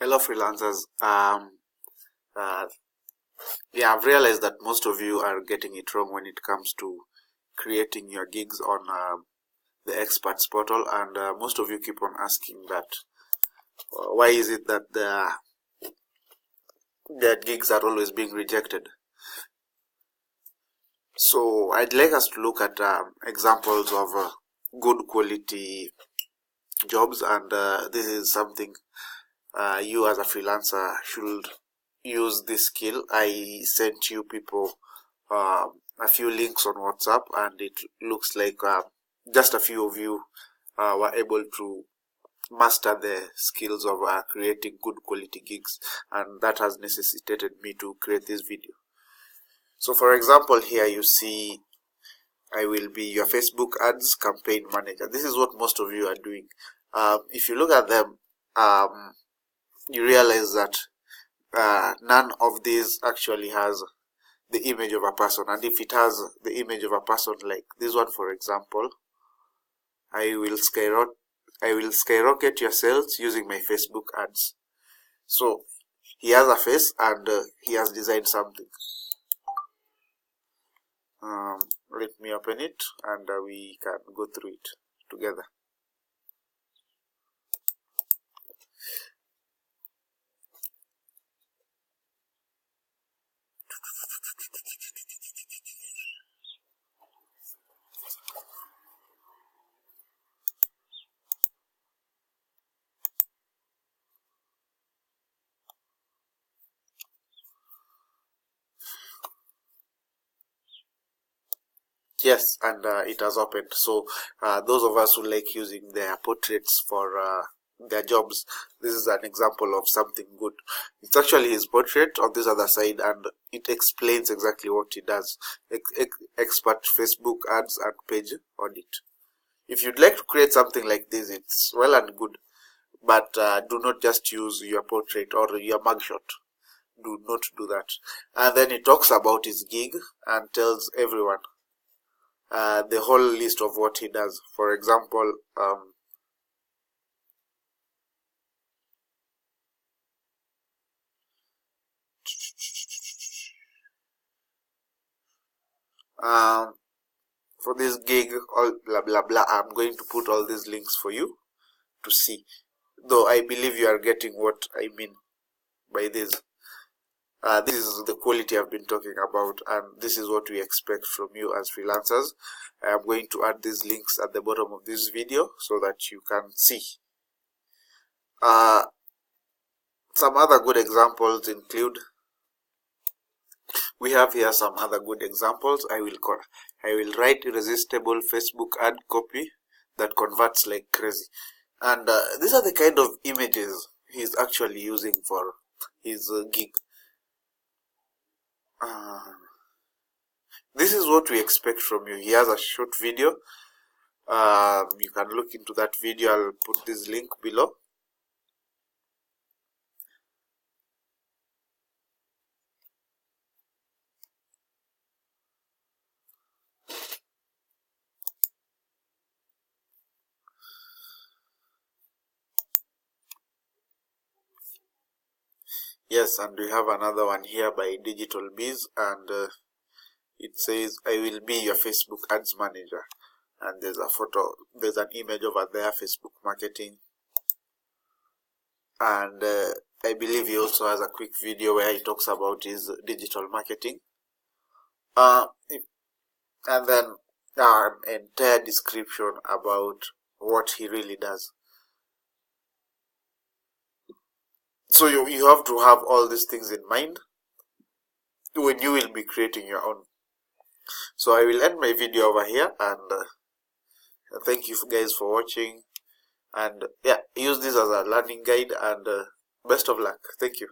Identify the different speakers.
Speaker 1: Hello, freelancers. Uh, yeah, I've realized that most of you are getting it wrong when it comes to creating your gigs on the experts portal, and most of you keep on asking that why is it that their gigs are always being rejected. So I'd like us to look at examples of good quality jobs, and this is something you as a freelancer should use this skill. I sent you people a few links on WhatsApp, and it looks like just a few of you were able to master the skills of creating good quality gigs, and that has necessitated me to create this video. So for example, here you see I will be your Facebook ads campaign manager. This is what most of you are doing. If you look at them, you realize that none of these actually has the image of a person, and if it has the image of a person, like this one for example, I will skyrocket your sales using my Facebook ads. So he has a face, and he has designed something. Let me open it, and we can go through it together. Yes, and it has opened. So those of us who like using their portraits for their jobs, this is an example of something good. It's actually his portrait on this other side, and it explains exactly what he does. Expert Facebook ads and page audit. If you'd like to create something like this, it's well and good, but do not just use your portrait or your mugshot. Do not do that. And then he talks about his gig and tells everyone the whole list of what he does. For example, for this gig, all blah blah blah, I'm going to put all these links for you to see, though I believe you are getting what I mean by this. This is the quality I've been talking about, and this is what we expect from you as freelancers. I am going to add these links at the bottom of this video so that you can see. Some other good examples include, we have here some other good examples. I will write irresistible Facebook ad copy that converts like crazy. And these are the kind of images he's actually using for his gig. This is what we expect from you. He has a short video. You can look into that video. I'll put this link below. Yes, and we have another one here by Digital Biz, and it says, I will be your Facebook ads manager. And there's a photo, there's an image over there, Facebook marketing. And I believe he also has a quick video where he talks about his digital marketing. And then an entire description about what he really does. So you have to have all these things in mind when you will be creating your own. So I will end my video over here, and thank you guys for watching, and yeah, use this as a learning guide, and best of luck. Thank you.